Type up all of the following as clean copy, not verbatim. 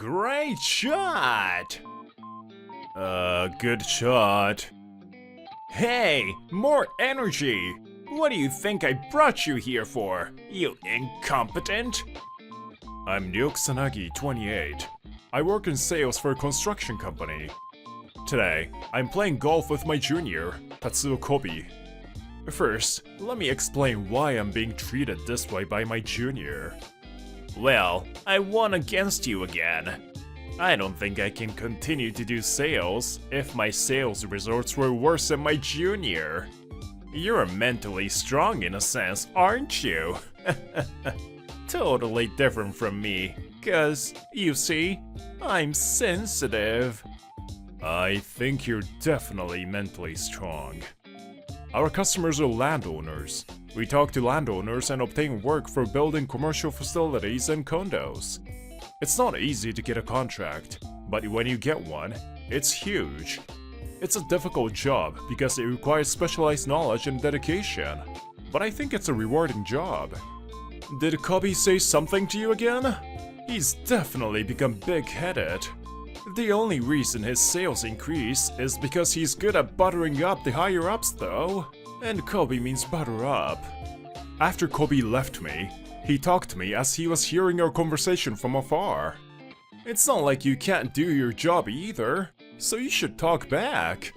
Great shot! Good shot. Hey, more energy! What do you think I brought you here for, you incompetent? I'm Ryuk Sanagi, 28. I work in sales for a construction company. Today, I'm playing golf with my junior, Tatsuo Kobi. First, let me explain why I'm being treated this way by my junior. Well, I won against you again. I don't think I can continue to do sales if my sales results were worse than my junior. You're mentally strong in a sense, aren't you? Totally different from me, 'cause, you see, I'm sensitive. I think you're definitely mentally strong. Our customers are landowners. We talk to landowners and obtain work for building commercial facilities and condos. It's not easy to get a contract, but when you get one, it's huge. It's a difficult job because it requires specialized knowledge and dedication, but I think it's a rewarding job. Did Kobi say something to you again? He's definitely become big-headed. The only reason his sales increase is because he's good at buttering up the higher-ups though, and Kobi means butter up. After Kobi left me, he talked to me as he was hearing our conversation from afar. It's not like you can't do your job either, so you should talk back.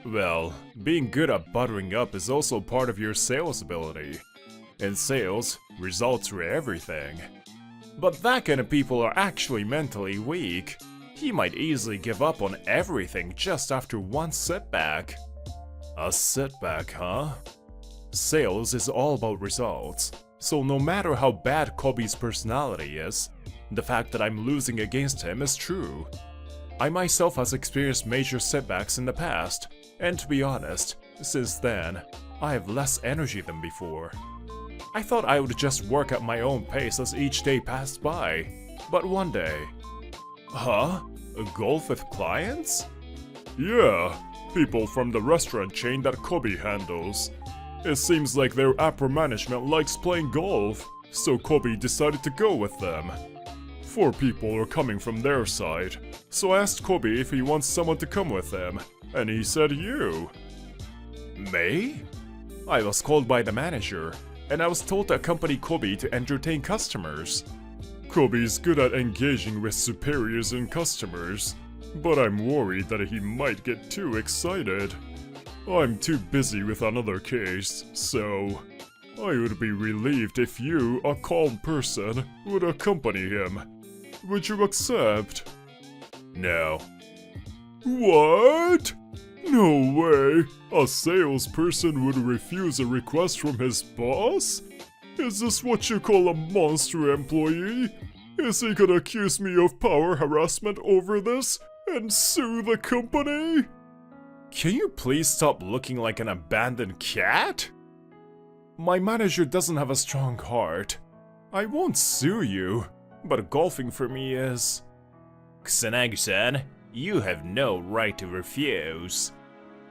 Well, being good at buttering up is also part of your sales ability. In sales, results are everything. But that kind of people are actually mentally weak. He might easily give up on everything just after one setback. A setback, huh? Sales is all about results, so no matter how bad Kobi's personality is, the fact that I'm losing against him is true. I myself has experienced major setbacks in the past, and to be honest, since then, I have less energy than before. I thought I would just work at my own pace as each day passed by, but one day... Huh? A golf with clients? Yeah, people from the restaurant chain that Kobi handles. It seems like their upper management likes playing golf, so Kobi decided to go with them. 4 people are coming from their side, so I asked Kobi if he wants someone to come with him, and he said you. Me? I was called by the manager, and I was told to accompany Kobi to entertain customers. Kobi's good at engaging with superiors and customers, but I'm worried that he might get too excited. I'm too busy with another case, so I would be relieved if you, a calm person, would accompany him. Would you accept? No. What? No way! A salesperson would refuse a request from his boss? Is this what you call a monster employee? Is he gonna accuse me of power harassment over this and sue the company? Can you please stop looking like an abandoned cat? My manager doesn't have a strong heart. I won't sue you, but golfing for me is... Kusanagi-san, you have no right to refuse.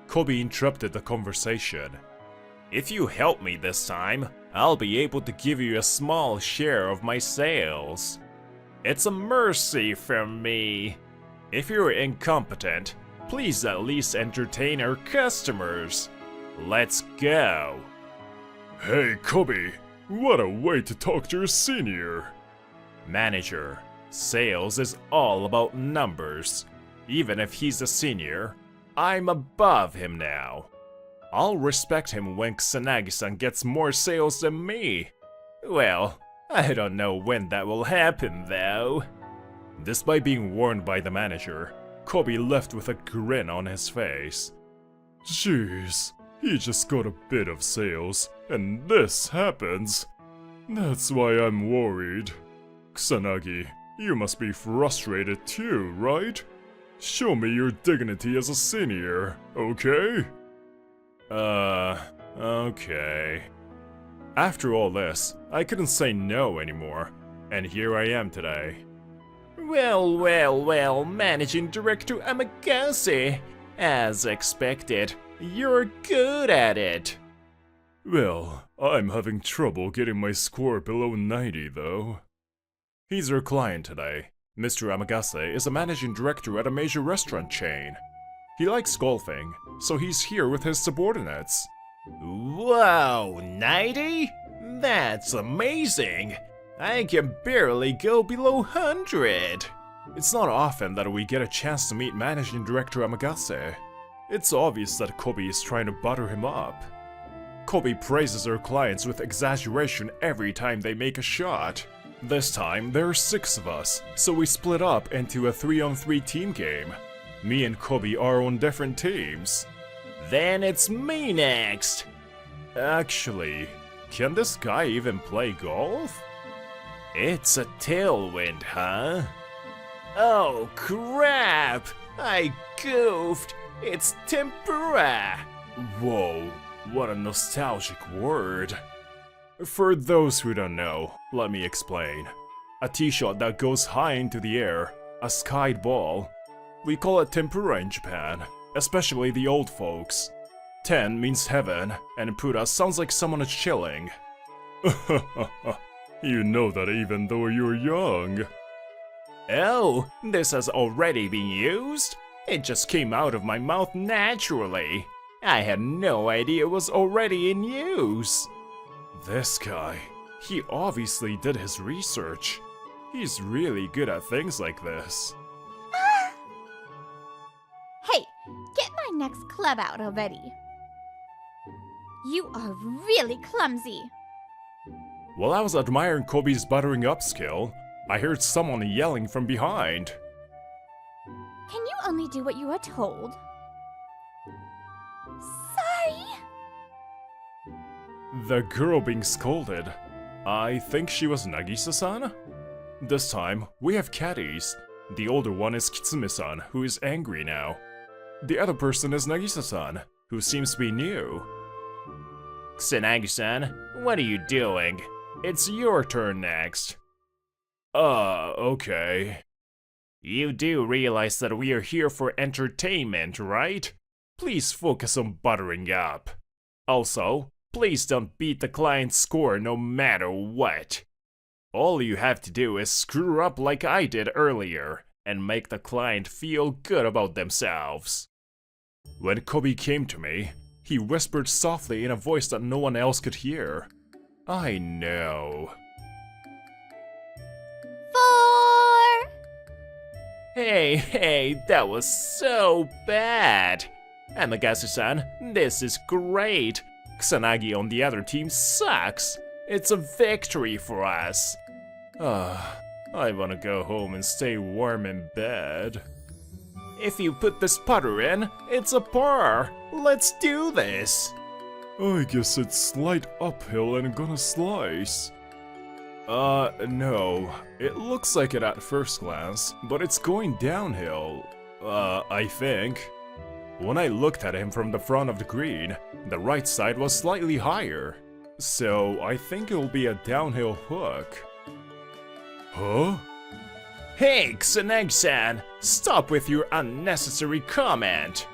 Kobi interrupted the conversation. If you help me this time, I'll be able to give you a small share of my sales. It's a mercy from me. If you're incompetent, please at least entertain our customers. Let's go. Hey Kobi, what a way to talk to your senior. Manager, sales is all about numbers. Even if he's a senior, I'm above him now. I'll respect him when Kusanagi-san gets more sales than me. Well, I don't know when that will happen though. Despite being warned by the manager, Kobi left with a grin on his face. Jeez, he just got a bit of sales, and this happens. That's why I'm worried. Kusanagi, you must be frustrated too, right? Show me your dignity as a senior, okay? Okay. After all this, I couldn't say no anymore, and here I am today. Well, Managing Director Amagase. As expected, you're good at it. Well, I'm having trouble getting my score below 90 though. He's our client today, Mr. Amagase is a managing director at a major restaurant chain. He likes golfing, so he's here with his subordinates. Whoa, 90? That's amazing! I can barely go below 100! It's not often that we get a chance to meet managing director Amagase. It's obvious that Kobe is trying to butter him up. Kobe praises her clients with exaggeration every time they make a shot. This time, there are 6 of us, so we split up into a 3-on-3 team game. Me and Kobe are on different teams. Then it's me next! Actually, can this guy even play golf? It's a tailwind, huh? Oh crap! I goofed! It's tempura! Whoa, what a nostalgic word. For those who don't know, let me explain. A tee shot that goes high into the air, a skied ball. We call it tempura in Japan, especially the old folks. Ten means heaven, and pura sounds like someone is chilling. You know that even though you're young. Oh, this has already been used? It just came out of my mouth naturally. I had no idea it was already in use. This guy, he obviously did his research. He's really good at things like this. Hey, get my next club out already. You are really clumsy. While I was admiring Kobe's buttering up skill, I heard someone yelling from behind. Can you only do what you are told? Sorry. The girl being scolded. I think she was Nagisa-san? This time, we have caddies. The older one is Kitsume-san, who is angry now. The other person is Nagisa-san, who seems to be new. Kusanagi-san, what are you doing? It's your turn next. Okay. You do realize that we are here for entertainment, right? Please focus on buttering up. Also, please don't beat the client's score no matter what. All you have to do is screw up like I did earlier, and make the client feel good about themselves. When Kobe came to me, he whispered softly in a voice that no one else could hear. I know. 4. Hey, that was so bad. Amagasu-san, this is great. Kusanagi on the other team sucks. It's a victory for us. I wanna go home and stay warm in bed. If you put this putter in, it's a par. Let's do this. I guess it's slight uphill and gonna slice. No. It looks like it at first glance, but it's going downhill. I think. When I looked at him from the front of the green, the right side was slightly higher. So I think it'll be a downhill hook. Huh? Hey, Kusanagi-san, stop with your unnecessary comment.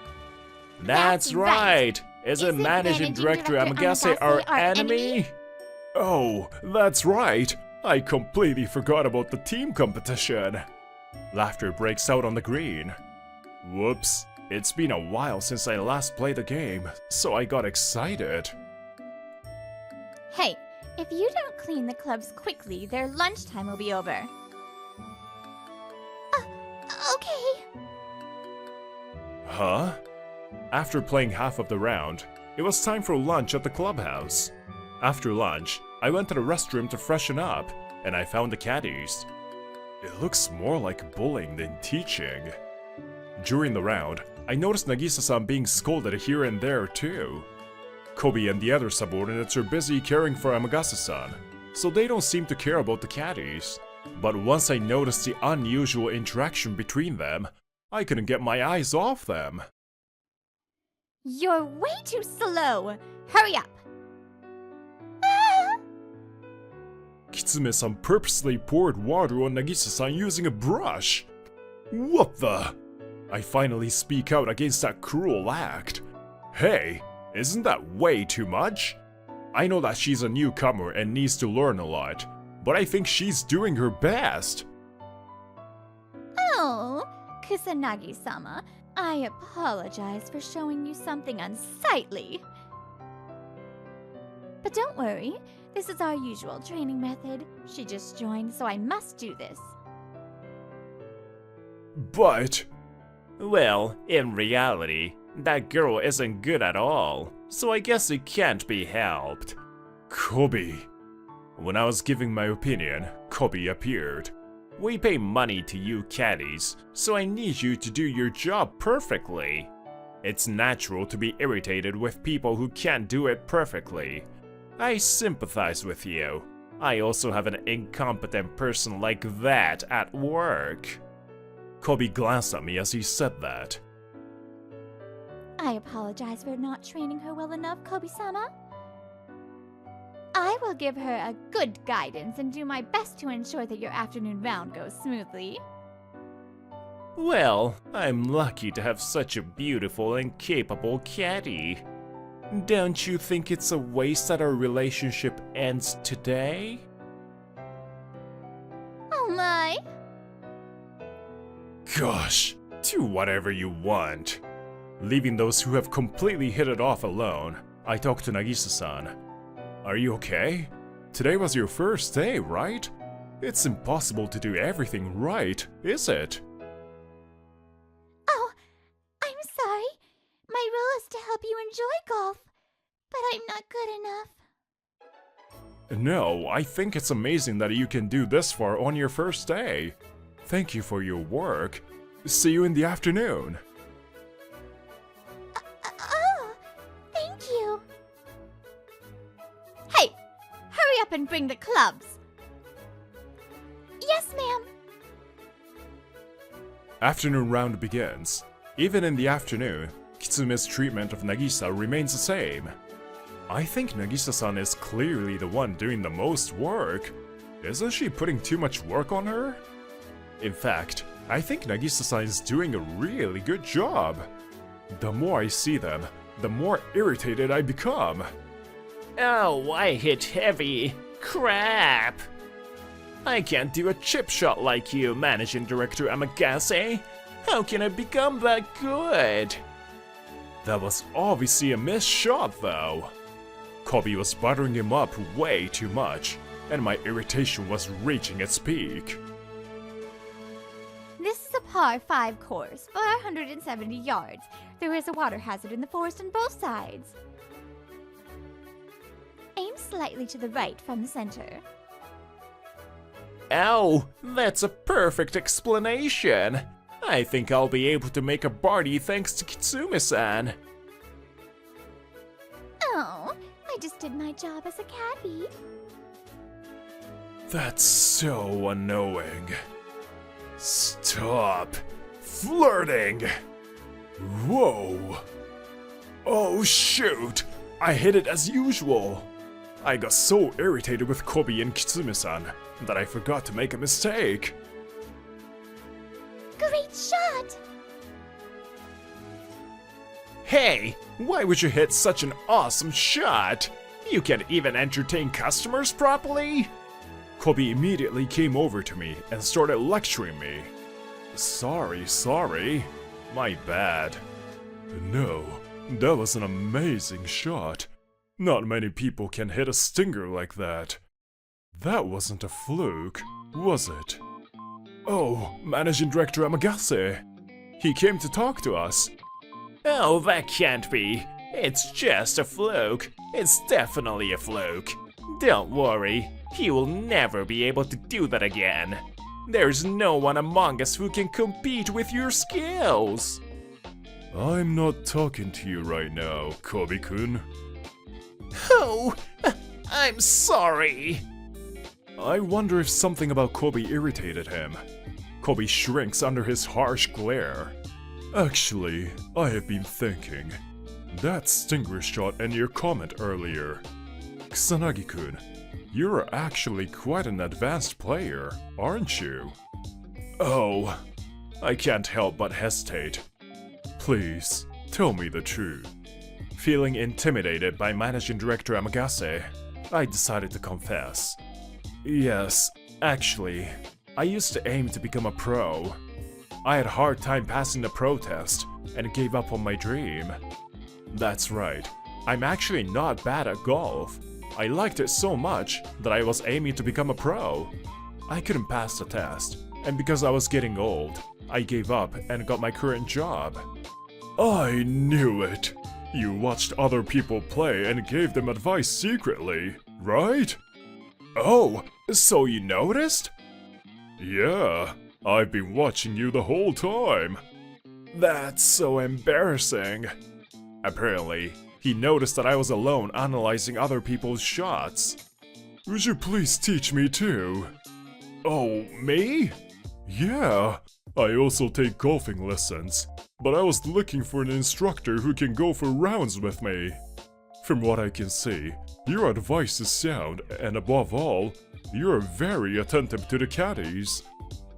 That's right. Isn't Managing Director Amagase our enemy? Oh, that's right. I completely forgot about the team competition. Laughter breaks out on the green. Whoops. It's been a while since I last played the game, so I got excited. Hey, if you don't clean the clubs quickly, their lunchtime will be over. Okay. Huh? After playing half of the round, it was time for lunch at the clubhouse. After lunch, I went to the restroom to freshen up, and I found the caddies. It looks more like bullying than teaching. During the round, I noticed Nagisa-san being scolded here and there too. Kobe and the other subordinates are busy caring for Amagasa-san, so they don't seem to care about the caddies. But once I noticed the unusual interaction between them, I couldn't get my eyes off them. You're way too slow. Hurry up. Kitsume-san purposely poured water on Nagisa-san using a brush. What the? I finally speak out against that cruel act. Hey, isn't that way too much? I know that she's a newcomer and needs to learn a lot, but I think she's doing her best. Kusanagi-sama, I apologize for showing you something unsightly. But don't worry, this is our usual training method. She just joined, so I must do this. But... Well, in reality, that girl isn't good at all, so I guess it can't be helped. Kobe. When I was giving my opinion, Kobe appeared. We pay money to you caddies, so I need you to do your job perfectly. It's natural to be irritated with people who can't do it perfectly. I sympathize with you. I also have an incompetent person like that at work. Kobe glanced at me as he said that. I apologize for not training her well enough, Kobe-sama. I will give her a good guidance and do my best to ensure that your afternoon round goes smoothly. Well, I'm lucky to have such a beautiful and capable caddy. Don't you think it's a waste that our relationship ends today? Oh my! Gosh, do whatever you want. Leaving those who have completely hit it off alone, I talked to Nagisa-san. Are you okay? Today was your first day, right? It's impossible to do everything right, is it? Oh, I'm sorry. My role is to help you enjoy golf, but I'm not good enough. No, I think it's amazing that you can do this far on your first day. Thank you for your work. See you in the afternoon. Oh, thank you. Hey, hurry up and bring the clubs. Yes, ma'am. Afternoon round begins. Even in the afternoon, Kitsume's treatment of Nagisa remains the same. I think Nagisa-san is clearly the one doing the most work. Isn't she putting too much work on her? In fact, I think Nagisa-san is doing a really good job. The more I see them, the more irritated I become. Oh, I hit heavy. Crap! I can't do a chip shot like you, Managing Director Amagase. How can I become that good? That was obviously a missed shot though. Kobe was buttering him up way too much, and my irritation was reaching its peak. This is a par 5 course, 470 yards. There is a water hazard in the forest on both sides. Aim slightly to the right from the center. Ow, that's a perfect explanation. I think I'll be able to make a birdie thanks to Kitsume-san. Oh, I just did my job as a caddy. That's so annoying. Stop flirting. Whoa. Oh shoot, I hit it as usual. I got so irritated with Kobe and Kitsume-san that I forgot to make a mistake. Great shot! Hey, why would you hit such an awesome shot? You can't even entertain customers properly? Kobe immediately came over to me and started lecturing me. Sorry. My bad. No, that was an amazing shot. Not many people can hit a stinger like that. That wasn't a fluke, was it? Oh, Managing Director Amagase. He came to talk to us. Oh, that can't be. It's just a fluke. It's definitely a fluke. Don't worry, he will never be able to do that again. There's no one among us who can compete with your skills. I'm not talking to you right now, Kobe-kun. Oh, I'm sorry. I wonder if something about Kobe irritated him. Kobe shrinks under his harsh glare. Actually, I have been thinking. That stinger shot and your comment earlier. Kusanagi-kun, you're actually quite an advanced player, aren't you? Oh, I can't help but hesitate. Please, tell me the truth. Feeling intimidated by Managing Director Amagase, I decided to confess. Yes, actually, I used to aim to become a pro. I had a hard time passing the protest and gave up on my dream. That's right, I'm actually not bad at golf. I liked it so much that I was aiming to become a pro. I couldn't pass the test, and because I was getting old, I gave up and got my current job. I knew it! You watched other people play and gave them advice secretly, right? Oh, so you noticed? Yeah, I've been watching you the whole time. That's so embarrassing. Apparently, he noticed that I was alone analyzing other people's shots. Would you please teach me too? Oh, me? Yeah, I also take golfing lessons, but I was looking for an instructor who can go for rounds with me. From what I can see, your advice is sound, and above all, you're very attentive to the caddies.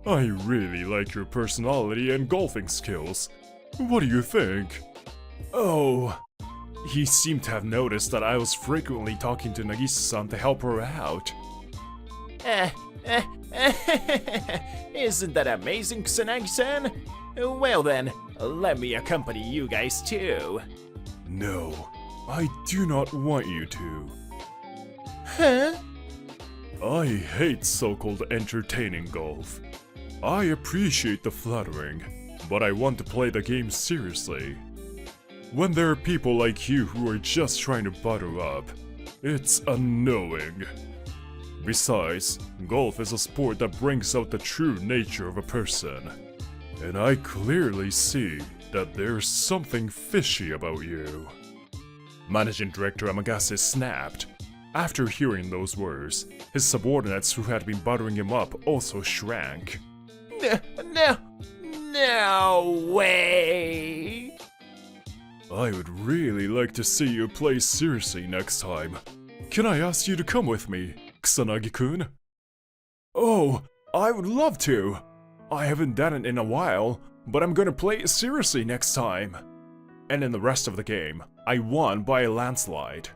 I really like your personality and golfing skills. What do you think? Oh, he seemed to have noticed that I was frequently talking to Nagisa-san to help her out. Isn't that amazing, Kusanagi-san? Well then, let me accompany you guys too. No, I do not want you to. Huh? I hate so-called entertaining golf. I appreciate the flattering, but I want to play the game seriously. When there are people like you who are just trying to butter up, it's annoying. Besides, golf is a sport that brings out the true nature of a person. And I clearly see that there's something fishy about you. Managing Director Amagase snapped. After hearing those words, his subordinates who had been buttering him up also shrank. No way! I would really like to see you play seriously next time. Can I ask you to come with me, Kusanagi-kun? Oh, I would love to! I haven't done it in a while, but I'm gonna play it seriously next time. And in the rest of the game, I won by a landslide.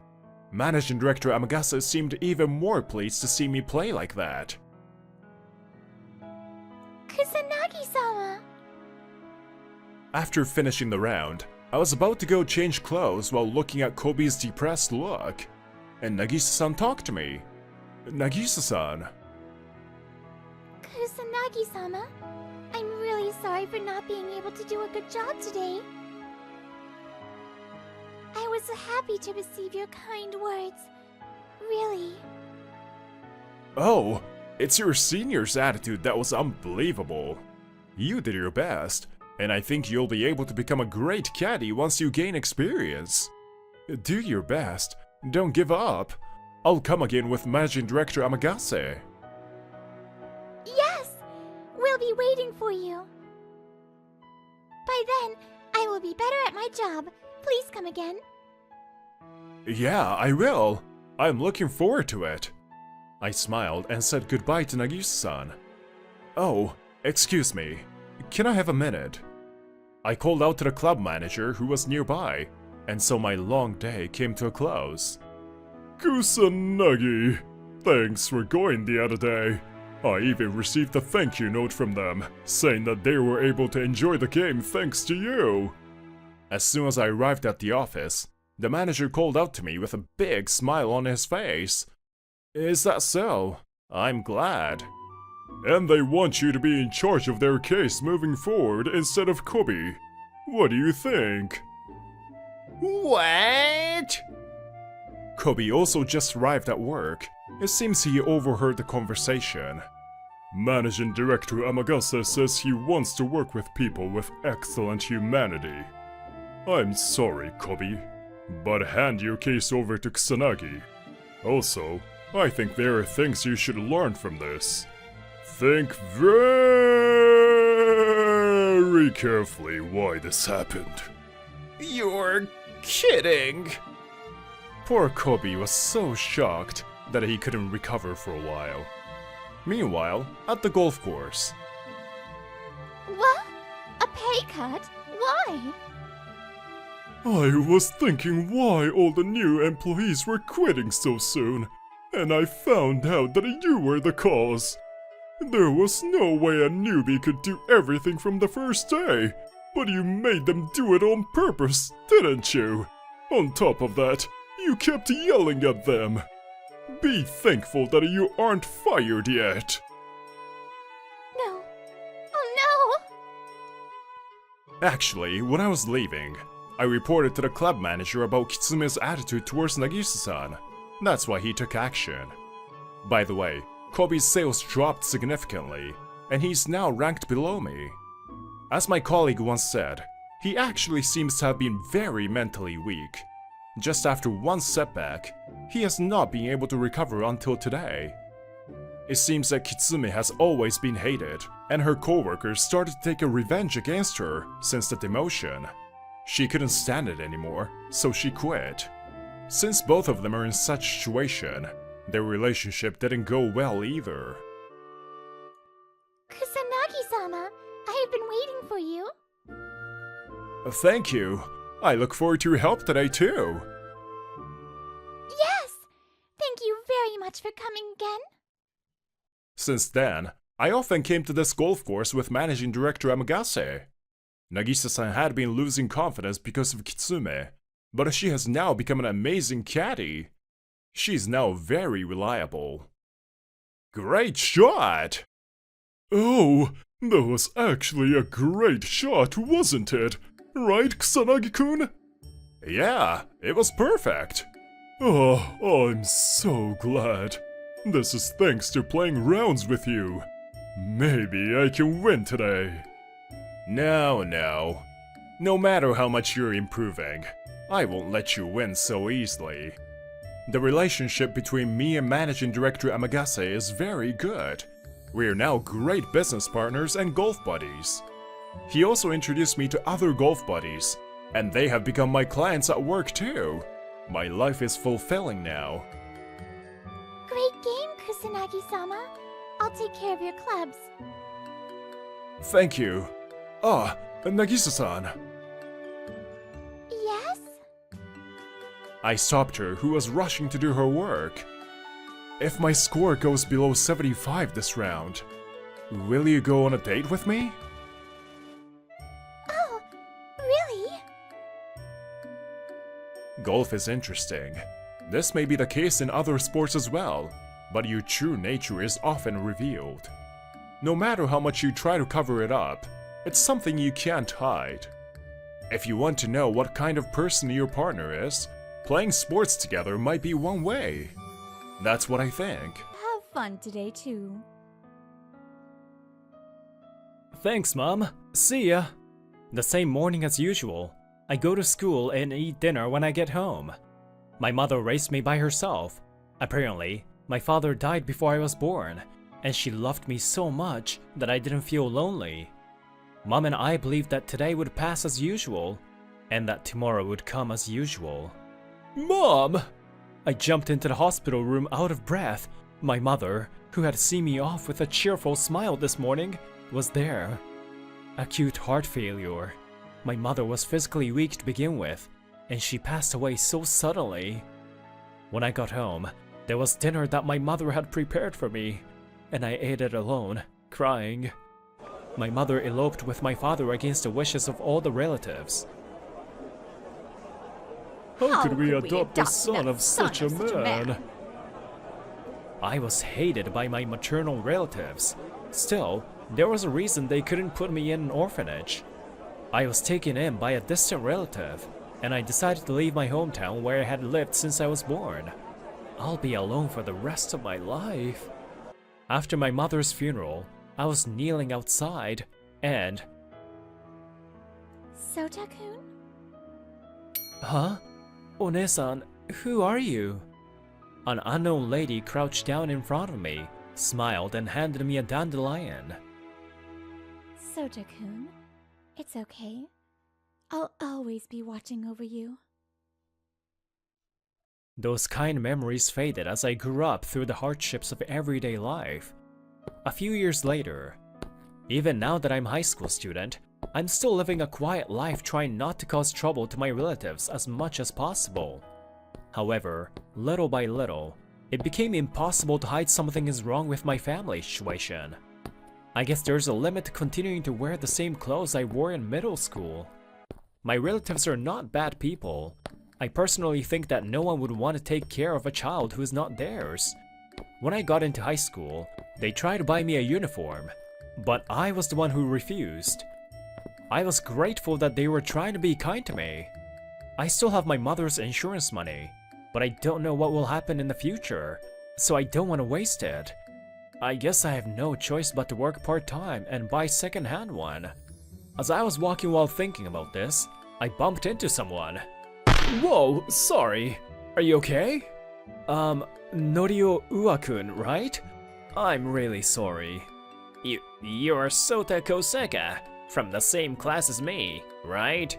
Managing Director Amagase seemed even more pleased to see me play like that. Kusanagi-sama! After finishing the round, I was about to go change clothes while looking at Kobe's depressed look, and Nagisa-san talked to me. Nagisa-san. Kusanagi-sama, I'm really sorry for not being able to do a good job today. I was so happy to receive your kind words. Really. Oh, it's your senior's attitude that was unbelievable. You did your best, and I think you'll be able to become a great caddy once you gain experience. Do your best, don't give up. I'll come again with Managing Director Amagase. Yes! We'll be waiting for you. By then, I will be better at my job. Please come again. Yeah, I will. I'm looking forward to it. I smiled and said goodbye to Nagisa-san. Oh, excuse me. Can I have a minute? I called out to the club manager who was nearby, and so my long day came to a close. Kusanagi, thanks for going the other day. I even received a thank you note from them, saying that they were able to enjoy the game thanks to you. As soon as I arrived at the office, the manager called out to me with a big smile on his face. Is that so? I'm glad. And they want you to be in charge of their case moving forward instead of Kobe. What do you think? What? Kobe also just arrived at work. It seems he overheard the conversation. Managing Director Amagase says he wants to work with people with excellent humanity. I'm sorry, Kobe, but hand your case over to Kusanagi. Also, I think there are things you should learn from this. Think very carefully why this happened. You're kidding. Poor Kobe was so shocked that he couldn't recover for a while. Meanwhile, at the golf course. What? A pay cut? Why? I was thinking why all the new employees were quitting so soon, and I found out that you were the cause. There was no way a newbie could do everything from the first day, but you made them do it on purpose, didn't you? On top of that, you kept yelling at them. Be thankful that you aren't fired yet. No. Oh no! Actually, when I was leaving, I reported to the club manager about Kitsume's attitude towards Nagisa-san. That's why he took action. By the way, Kobe's sales dropped significantly, and he's now ranked below me. As my colleague once said, he actually seems to have been very mentally weak. Just after one setback, he has not been able to recover until today. It seems that Kitsume has always been hated, and her coworkers started to take a revenge against her since the demotion. She couldn't stand it anymore, so she quit. Since both of them are in such situation, their relationship didn't go well either. Kusanagi-sama, I have been waiting for you. Thank you. I look forward to your help today too. Yes! Thank you very much for coming again. Since then, I often came to this golf course with Managing Director Amagase. Nagisa-san had been losing confidence because of Kitsume, but she has now become an amazing caddy. She's now very reliable. Great shot! Oh, that was actually a great shot, wasn't it? Right, Kusanagi-kun? Yeah, it was perfect. Oh, I'm so glad. This is thanks to playing rounds with you. Maybe I can win today. No. No matter how much you're improving, I won't let you win so easily. The relationship between me and Managing Director Amagase is very good. We are now great business partners and golf buddies. He also introduced me to other golf buddies, and they have become my clients at work too. My life is fulfilling now. Great game, Kusanagi-sama. I'll take care of your clubs. Thank you. Ah, Nagisa-san. Yes? I stopped her, who was rushing to do her work. If my score goes below 75 this round, will you go on a date with me? Oh, really? Golf is interesting. This may be the case in other sports as well, but your true nature is often revealed. No matter how much you try to cover it up, it's something you can't hide. If you want to know what kind of person your partner is, playing sports together might be one way. That's what I think. Have fun today, too. Thanks, Mom. See ya. The same morning as usual. I go to school and eat dinner when I get home. My mother raised me by herself. Apparently, my father died before I was born, and she loved me so much that I didn't feel lonely. Mom and I believed that today would pass as usual, and that tomorrow would come as usual. Mom! I jumped into the hospital room out of breath. My mother, who had seen me off with a cheerful smile this morning, was there. Acute heart failure. My mother was physically weak to begin with, and she passed away so suddenly. When I got home, there was dinner that my mother had prepared for me, and I ate it alone, crying. My mother eloped with my father against the wishes of all the relatives. How could we adopt the son of such a man? I was hated by my maternal relatives. Still, there was a reason they couldn't put me in an orphanage. I was taken in by a distant relative, and I decided to leave my hometown where I had lived since I was born. I'll be alone for the rest of my life. After my mother's funeral, I was kneeling outside, and... Sota-kun? Huh? One-san, who are you? An unknown lady crouched down in front of me, smiled, and handed me a dandelion. Sota-kun, it's okay. I'll always be watching over you. Those kind memories faded as I grew up through the hardships of everyday life. A few years later, even now that I'm a high school student, I'm still living a quiet life trying not to cause trouble to my relatives as much as possible. However, little by little, it became impossible to hide something is wrong with my family situation. I guess there's a limit to continuing to wear the same clothes I wore in middle school. My relatives are not bad people. I personally think that no one would want to take care of a child who is not theirs. When I got into high school, they tried to buy me a uniform, but I was the one who refused. I was grateful that they were trying to be kind to me. I still have my mother's insurance money, but I don't know what will happen in the future, so I don't want to waste it. I guess I have no choice but to work part-time and buy second-hand one. As I was walking while thinking about this, I bumped into someone. Whoa, sorry. Are you okay? Norio Uwa-kun, right? I'm really sorry. You're Sota Koseka, from the same class as me, right?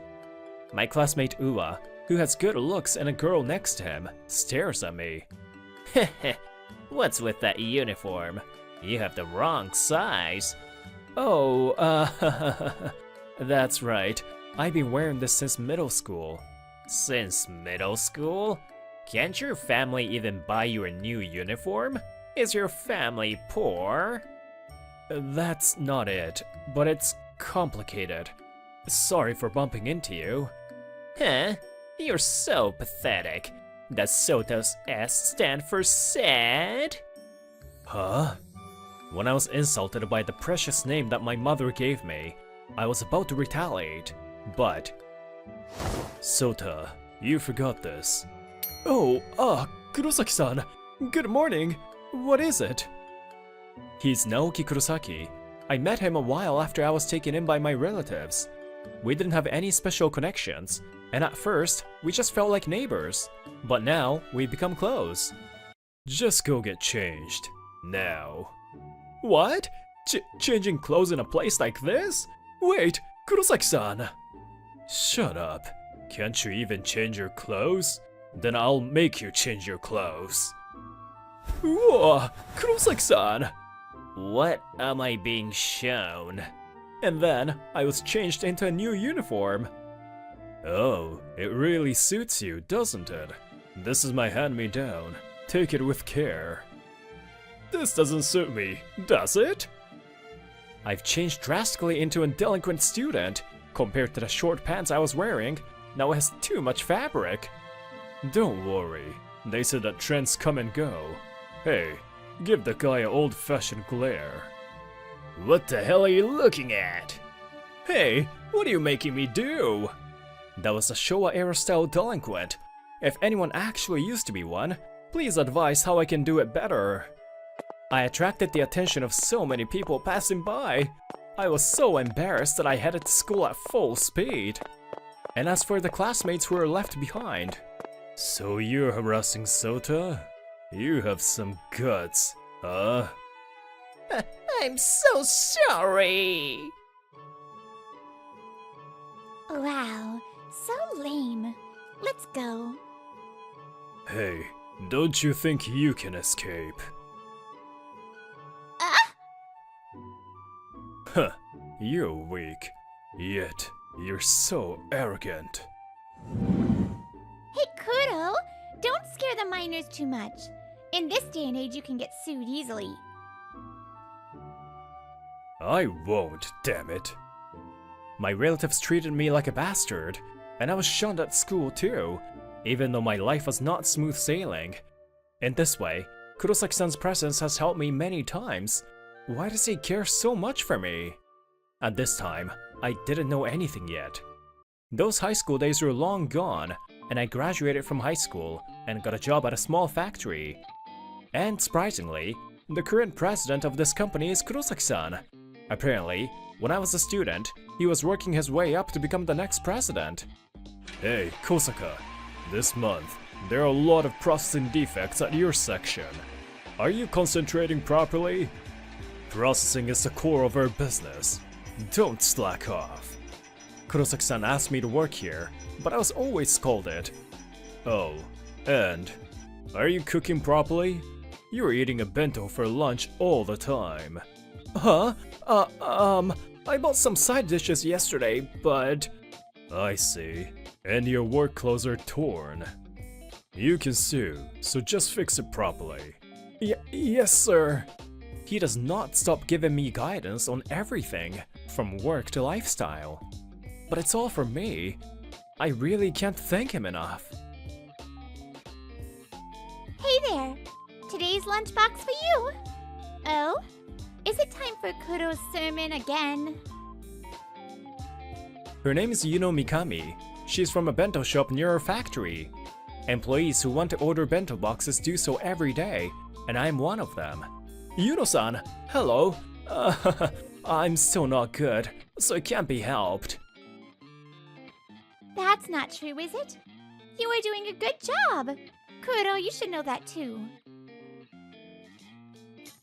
My classmate Uwa, who has good looks and a girl next to him, stares at me. Heh, what's with that uniform? You have the wrong size. Oh, that's right. I've been wearing this since middle school. Since middle school? Can't your family even buy you a new uniform? Is your family poor? That's not it, but it's complicated. Sorry for bumping into you. Huh? You're so pathetic. Does Soto's S stand for sad? Huh? When I was insulted by the precious name that my mother gave me, I was about to retaliate, but... Sota, you forgot this. Oh, Kurosaki-san. Good morning. What is it? He's Naoki Kurosaki. I met him a while after I was taken in by my relatives. We didn't have any special connections, and at first, we just felt like neighbors. But now, we've become close. Just go get changed. Now. What? Changing clothes in a place like this? Wait, Kurosaki-san! Shut up. Can't you even change your clothes? Then I'll make you change your clothes. Whoa, Kurosaki-san! What am I being shown? And then, I was changed into a new uniform. Oh, it really suits you, doesn't it? This is my hand-me-down. Take it with care. This doesn't suit me, does it? I've changed drastically into a delinquent student. Compared to the short pants I was wearing, now it has too much fabric. Don't worry, they said that trends come and go. Hey, give the guy an old-fashioned glare. What the hell are you looking at? Hey, what are you making me do? That was a Showa-era style delinquent. If anyone actually used to be one, please advise how I can do it better. I attracted the attention of so many people passing by. I was so embarrassed that I headed to school at full speed. And as for the classmates who were left behind. So you're harassing Sota? You have some guts, huh? I'm so sorry! Wow, so lame. Let's go. Hey, don't you think you can escape? Huh, you're weak. Yet, you're so arrogant. Hey, Kuro! Don't scare the minors too much. In this day and age, you can get sued easily. I won't, damn it. My relatives treated me like a bastard, and I was shunned at school too, even though my life was not smooth sailing. In this way, Kurosaki-san's presence has helped me many times. Why does he care so much for me? At this time, I didn't know anything yet. Those high school days were long gone, and I graduated from high school and got a job at a small factory. And surprisingly, the current president of this company is Kurosaki-san. Apparently, when I was a student, he was working his way up to become the next president. Hey, Kosaka, this month, there are a lot of processing defects at your section. Are you concentrating properly? Processing is the core of our business. Don't slack off. Kurosaki-san asked me to work here, but I was always scolded. Oh, and are you cooking properly? You're eating a bento for lunch all the time. Huh? I bought some side dishes yesterday, but... I see. And your work clothes are torn. You can sue, so just fix it properly. Yes, sir. He does not stop giving me guidance on everything, from work to lifestyle. But it's all for me. I really can't thank him enough. Hey there! Today's lunchbox for you! Oh? Is it time for Kuro's sermon again? Her name is Yuno Mikami. She's from a bento shop near our factory. Employees who want to order bento boxes do so every day, and I'm one of them. Yuno-san, hello. I'm still not good, so it can't be helped. That's not true, is it? You are doing a good job! Kuro, you should know that too.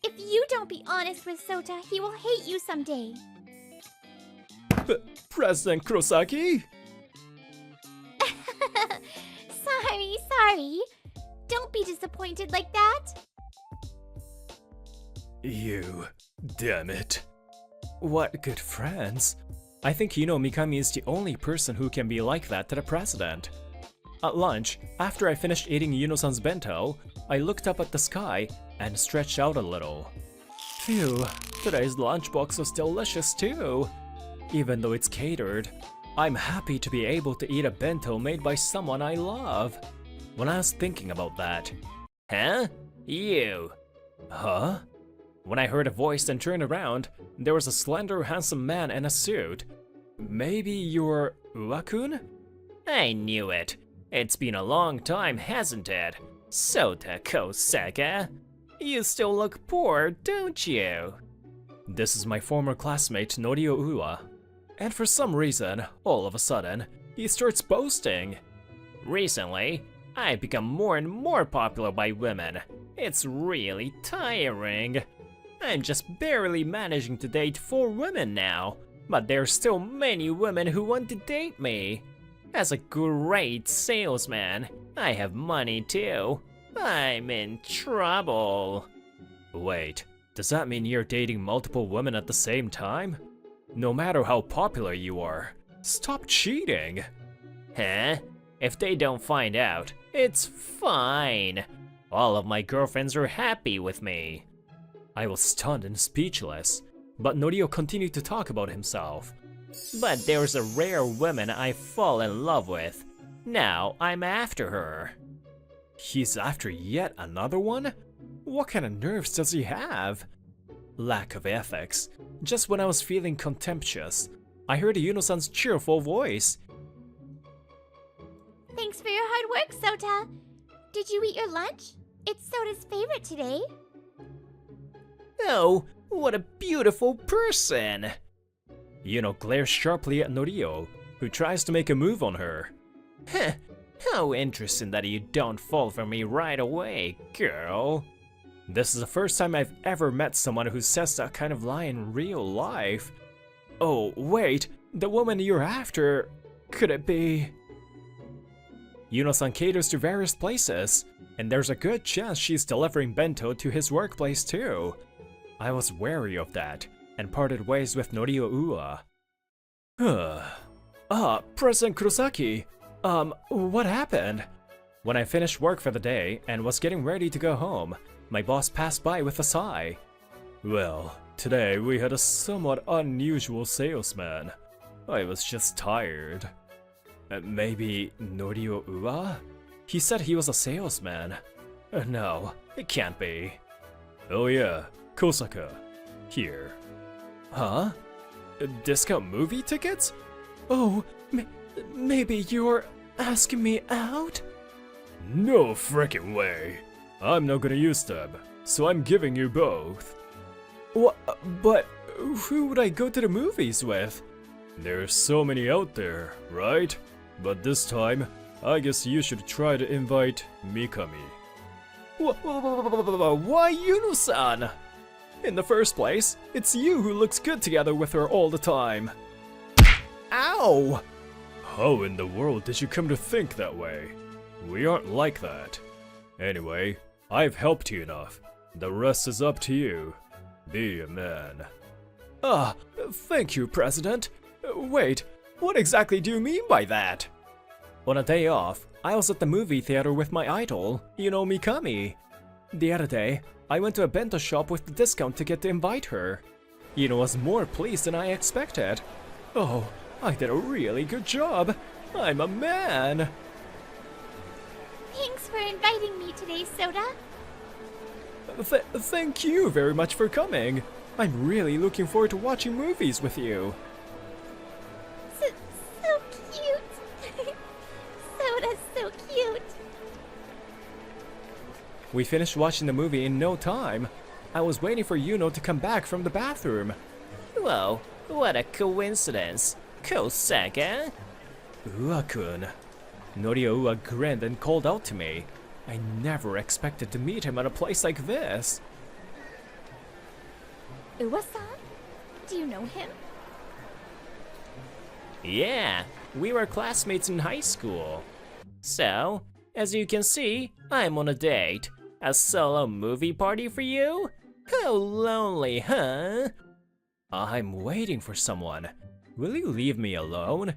If you don't be honest with Sota, he will hate you someday. President Kurosaki? Sorry. Don't be disappointed like that. You, damn it. What good friends. I think Yuno Mikami is the only person who can be like that to the president. At lunch, after I finished eating Yuno-san's bento, I looked up at the sky and stretched out a little. Phew, today's lunchbox was delicious too. Even though it's catered, I'm happy to be able to eat a bento made by someone I love. When I was thinking about that, huh? You. Huh? When I heard a voice and turned around, there was a slender, handsome man in a suit. Maybe you're Uwa-kun? I knew it. It's been a long time, hasn't it? Sota Kosaka. You still look poor, don't you? This is my former classmate Norio Uwa. And for some reason, all of a sudden, he starts boasting. Recently, I've become more and more popular by women. It's really tiring. I'm just barely managing to date 4 women now, but there's still many women who want to date me. As a great salesman, I have money too. I'm in trouble. Wait, does that mean you're dating multiple women at the same time? No matter how popular you are, stop cheating. Huh? If they don't find out, it's fine. All of my girlfriends are happy with me. I was stunned and speechless, but Norio continued to talk about himself. But there's a rare woman I fall in love with. Now I'm after her. He's after yet another one? What kind of nerves does he have? Lack of ethics. Just when I was feeling contemptuous, I heard Yuno-san's cheerful voice. Thanks for your hard work, Sota. Did you eat your lunch? It's Sota's favorite today. Oh, what a beautiful person! Yuno glares sharply at Norio, who tries to make a move on her. Heh, how interesting that you don't fall for me right away, girl. This is the first time I've ever met someone who says that kind of lie in real life. Oh, wait, the woman you're after, could it be? Yuno-san caters to various places, and there's a good chance she's delivering bento to his workplace too. I was wary of that, and parted ways with Norio Uwa. President Kurosaki, what happened? When I finished work for the day and was getting ready to go home, my boss passed by with a sigh. Well, today we had a somewhat unusual salesman. I was just tired. Maybe Norio Uwa? He said he was a salesman. No, it can't be. Oh yeah, Kosaka. Here. Huh? Discount movie tickets? Oh, maybe you're asking me out? No frickin' way. I'm not gonna use them, so I'm giving you both. What? But who would I go to the movies with? There's so many out there, right? But this time, I guess you should try to invite Mikami. Why Yuno-san? In the first place, it's you who looks good together with her all the time. Ow! How in the world did you come to think that way? We aren't like that. Anyway, I've helped you enough. The rest is up to you. Be a man. Thank you, President. Wait, what exactly do you mean by that? On a day off, I was at the movie theater with my idol, Yuno Mikami. The other day, I went to a bento shop with the discount ticket to invite her. Yuno was more pleased than I expected. Oh, I did a really good job. I'm a man. Thanks for inviting me today, Soda. Thank you very much for coming. I'm really looking forward to watching movies with you. So cute. Soda's so cute. We finished watching the movie in no time. I was waiting for Yuno to come back from the bathroom. Whoa, what a coincidence. Kosaka? Ua-kun. Norio Ua grinned and called out to me. I never expected to meet him at a place like this. Uwa-san? Do you know him? Yeah, we were classmates in high school. So, as you can see, I'm on a date. A solo movie party for you? How lonely, huh? I'm waiting for someone. Will you leave me alone?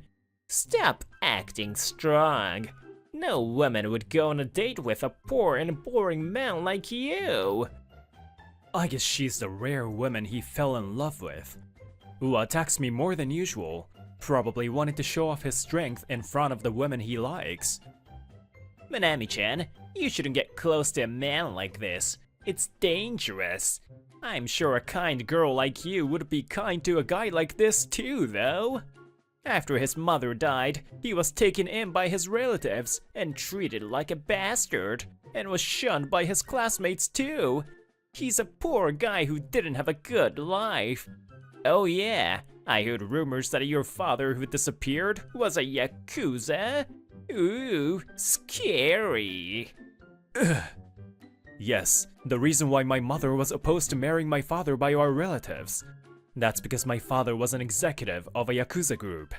Stop acting strong. No woman would go on a date with a poor and boring man like you. I guess she's the rare woman he fell in love with. Ua attacks me more than usual, probably wanting to show off his strength in front of the women he likes. Manami-chan, you shouldn't get close to a man like this. It's dangerous. I'm sure a kind girl like you would be kind to a guy like this too, though. After his mother died, he was taken in by his relatives and treated like a bastard, and was shunned by his classmates too. He's a poor guy who didn't have a good life. Oh yeah, I heard rumors that your father who disappeared was a yakuza. Ooh, scary. Yes, the reason why my mother was opposed to marrying my father by our relatives. That's because my father was an executive of a yakuza group.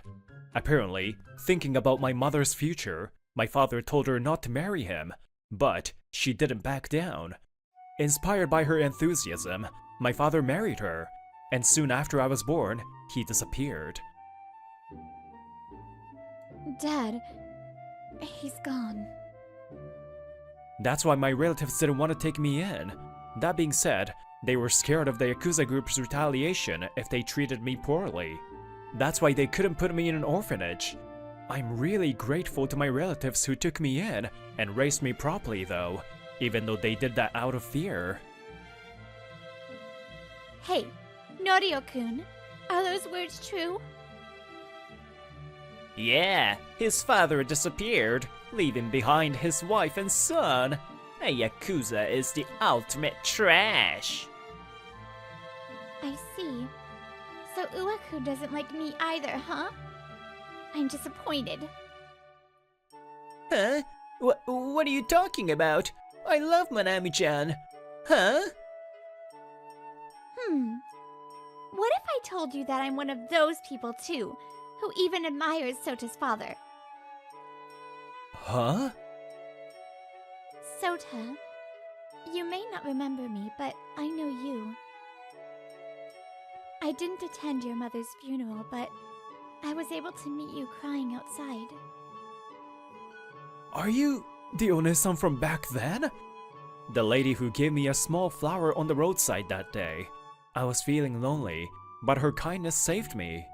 Apparently, thinking about my mother's future, my father told her not to marry him, but she didn't back down. Inspired by her enthusiasm, my father married her, and soon after I was born, he disappeared. Dad, he's gone. That's why my relatives didn't want to take me in. That being said, they were scared of the Yakuza group's retaliation if they treated me poorly. That's why they couldn't put me in an orphanage. I'm really grateful to my relatives who took me in and raised me properly though, even though they did that out of fear. Hey, Norio-kun, are those words true? Yeah, his father disappeared, leaving behind his wife and son. A yakuza is the ultimate trash. I see. So Uaku doesn't like me either, huh? I'm disappointed. Huh? What are you talking about? I love Manami-chan. Huh? What if I told you that I'm one of those people too, who even admires Sota's father? Huh? Sota, you may not remember me, but I know you. I didn't attend your mother's funeral, but I was able to meet you crying outside. Are you the One-san from back then? The lady who gave me a small flower on the roadside that day. I was feeling lonely, but her kindness saved me.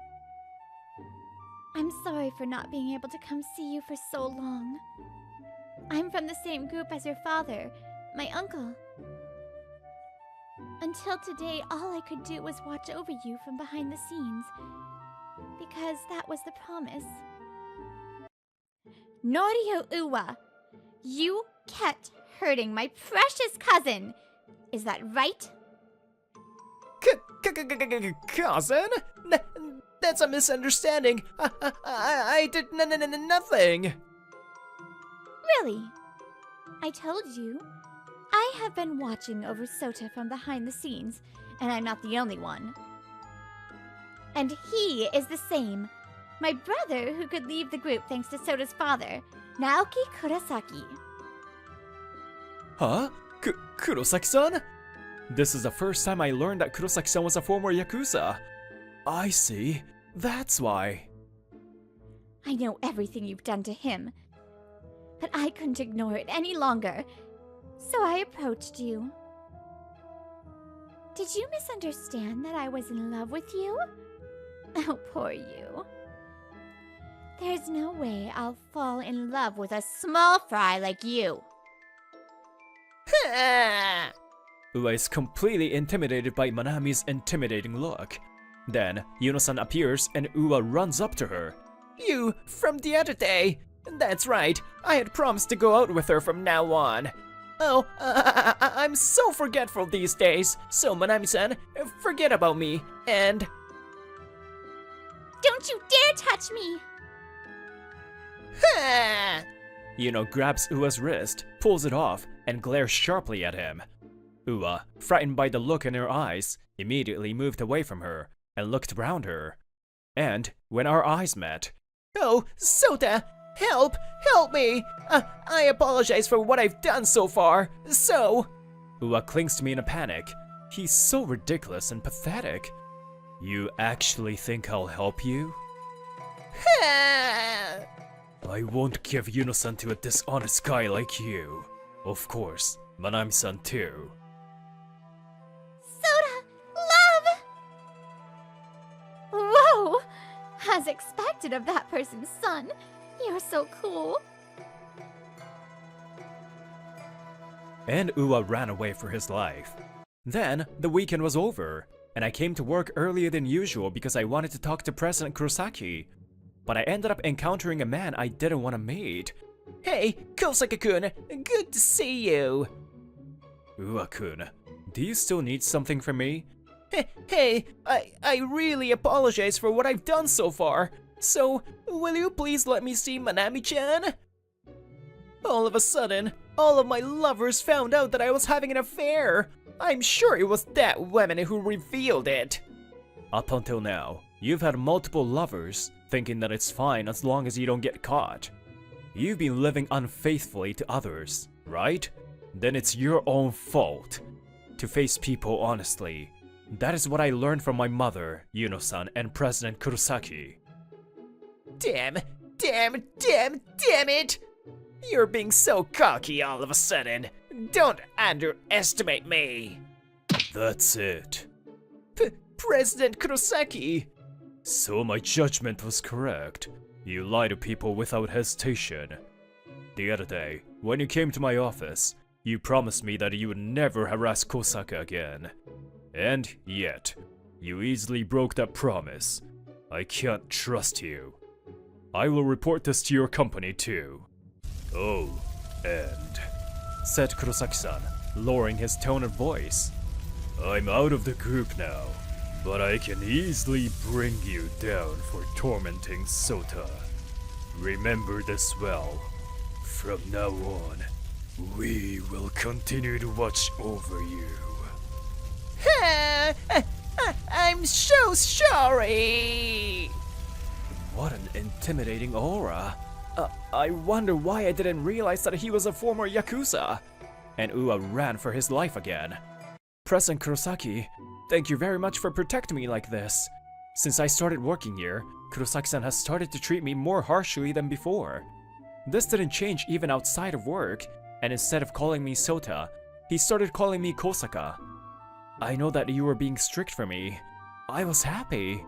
I'm sorry for not being able to come see you for so long. I'm from the same group as your father, my uncle. Until today, all I could do was watch over you from behind the scenes, because that was the promise. Norio Uwa, you kept hurting my precious cousin. Is that right? Cousin? That's a misunderstanding. I did nothing. Really? I told you. I have been watching over Sota from behind the scenes, and I'm not the only one. And he is the same. My brother who could leave the group thanks to Sota's father, Naoki Kurosaki. Huh? Kurosaki-san? This is the first time I learned that Kurosaki-san was a former Yakuza. I see. That's why. I know everything you've done to him, but I couldn't ignore it any longer, so I approached you. Did you misunderstand that I was in love with you? Oh, poor you. There's no way I'll fall in love with a small fry like you. Ua is completely intimidated by Manami's intimidating look. Then, Yuno-san appears and Ua runs up to her. You, from the other day! That's right, I had promised to go out with her from now on. Oh, I'm so forgetful these days, so Manami-san, forget about me, and... Don't you dare touch me! Yuno grabs Ua's wrist, pulls it off, and glares sharply at him. Ua, frightened by the look in her eyes, immediately moved away from her and looked around her. And when our eyes met, "Oh, Sota! Help! Help me! I apologize for what I've done so far, so..." Ua clings to me in a panic. He's so ridiculous and pathetic. You actually think I'll help you? I won't give Yuno-san to a dishonest guy like you. Of course, Manami-san too. Soda! Love! Whoa! As expected of that person's son. You're so cool. And Ua ran away for his life. Then, the weekend was over, and I came to work earlier than usual because I wanted to talk to President Kurosaki. But I ended up encountering a man I didn't want to meet. Hey, Kosaka-kun, good to see you. Ua-kun, do you still need something from me? Hey, I really apologize for what I've done so far. So, will you please let me see Manami-chan? All of a sudden, all of my lovers found out that I was having an affair. I'm sure it was that woman who revealed it. Up until now, you've had multiple lovers, thinking that it's fine as long as you don't get caught. You've been living unfaithfully to others, right? Then it's your own fault. To face people honestly. That is what I learned from my mother, Yuno-san, and President Kurosaki. Damn it! You're being so cocky all of a sudden. Don't underestimate me. That's it. President Kurosaki! So my judgment was correct. You lie to people without hesitation. The other day, when you came to my office, you promised me that you would never harass Kosaka again. And yet, you easily broke that promise. I can't trust you. I will report this to your company too. Oh, and... said Kurosaki-san, lowering his tone of voice. I'm out of the group now, but I can easily bring you down for tormenting Sota. Remember this well. From now on, we will continue to watch over you. I'm so sorry! What an intimidating aura. I wonder why I didn't realize that he was a former Yakuza. And Ua ran for his life again. President Kurosaki, thank you very much for protecting me like this. Since I started working here, Kurosaki-san has started to treat me more harshly than before. This didn't change even outside of work, and instead of calling me Sota, he started calling me Kosaka. I know that you were being strict for me. I was happy.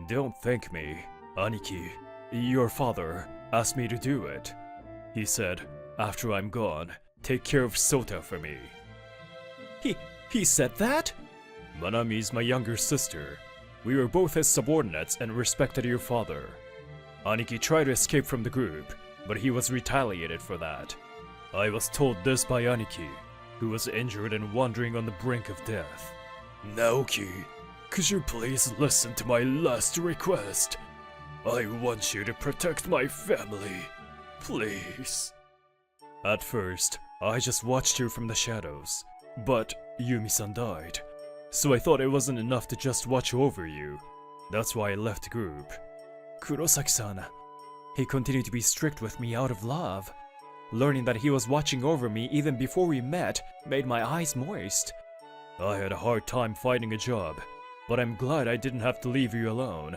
Don't thank me, Aniki. Your father asked me to do it. He said, after I'm gone, take care of Sota for me. He said that? Manami's my younger sister. We were both his subordinates and respected your father. Aniki tried to escape from the group, but he was retaliated for that. I was told this by Aniki, who was injured and wandering on the brink of death. Naoki, could you please listen to my last request? I want you to protect my family, please. At first, I just watched you from the shadows, but Yumi-san died, so I thought it wasn't enough to just watch over you. That's why I left the group. Kurosaki-san, he continued to be strict with me out of love. Learning that he was watching over me even before we met made my eyes moist. I had a hard time finding a job, but I'm glad I didn't have to leave you alone.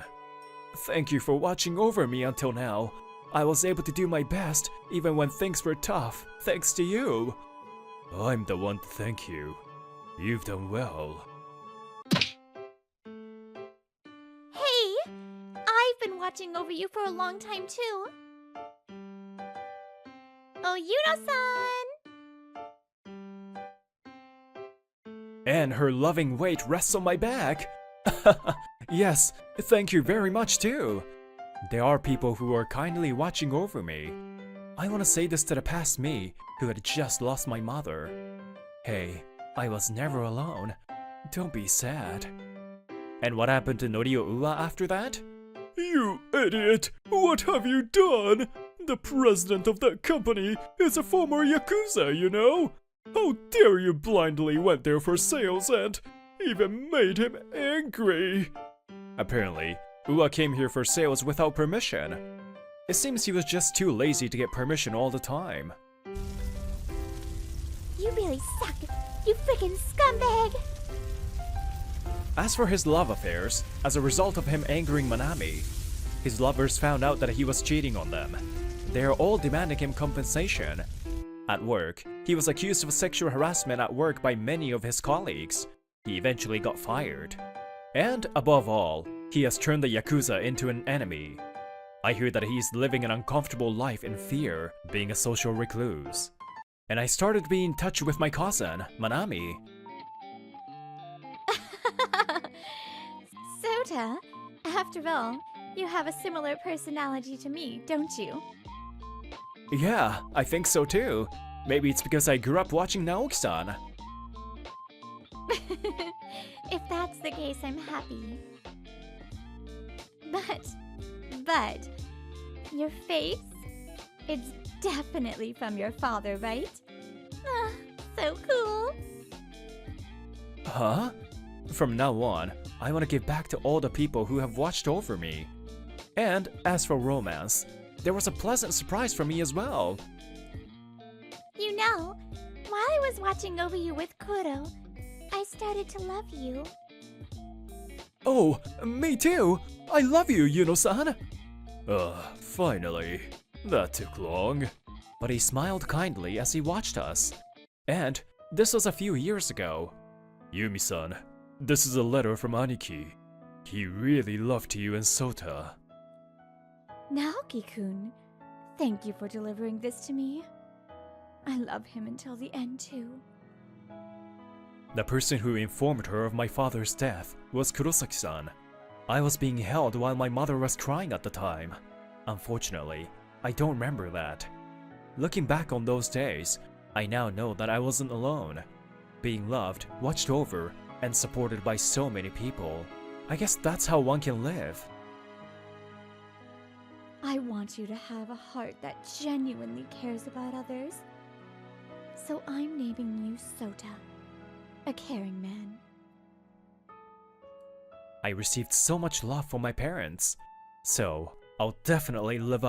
Thank you for watching over me until now. I was able to do my best even when things were tough, thanks to you. I'm the one to thank you. You've done well. watching over you for a long time too. Oh, Yuno-san! And her loving weight rests on my back. Yes, thank you very much too. There are people who are kindly watching over me. I want to say this to the past me who had just lost my mother. Hey, I was never alone. Don't be sad. And what happened to Norio Ua after that? You idiot! What have you done? The president of that company is a former Yakuza, you know? How dare you blindly went there for sales and even made him angry? Apparently, Ua came here for sales without permission. It seems he was just too lazy to get permission all the time. You really suck, you freaking scumbag! As for his love affairs, as a result of him angering Manami, his lovers found out that he was cheating on them. They are all demanding him compensation. At work, he was accused of sexual harassment at work by many of his colleagues. He eventually got fired. And above all, he has turned the Yakuza into an enemy. I hear that he's living an uncomfortable life in fear, being a social recluse. And I started to be in touch with my cousin, Manami. Sota, after all, you have a similar personality to me, don't you? Yeah, I think so too. Maybe it's because I grew up watching Naoki-san. If that's the case, I'm happy. But, your face? It's definitely from your father, right? Ah, so cool. Huh? From now on, I want to give back to all the people who have watched over me. And as for romance, there was a pleasant surprise for me as well. You know, while I was watching over you with Kuro, I started to love you. Oh, me too! I love you, Yuno-san! Finally. That took long. But he smiled kindly as he watched us. And this was a few years ago. Yumi-san, this is a letter from Aniki. He really loved you and Sota. Naoki-kun, thank you for delivering this to me. I love him until the end too. The person who informed her of my father's death was Kurosaki-san. I was being held while my mother was crying at the time. Unfortunately, I don't remember that. Looking back on those days, I now know that I wasn't alone. Being loved, watched over, and supported by so many people. I guess that's how one can live. I want you to have a heart that genuinely cares about others. So I'm naming you Sota, a caring man. I received so much love from my parents. So, I'll definitely live up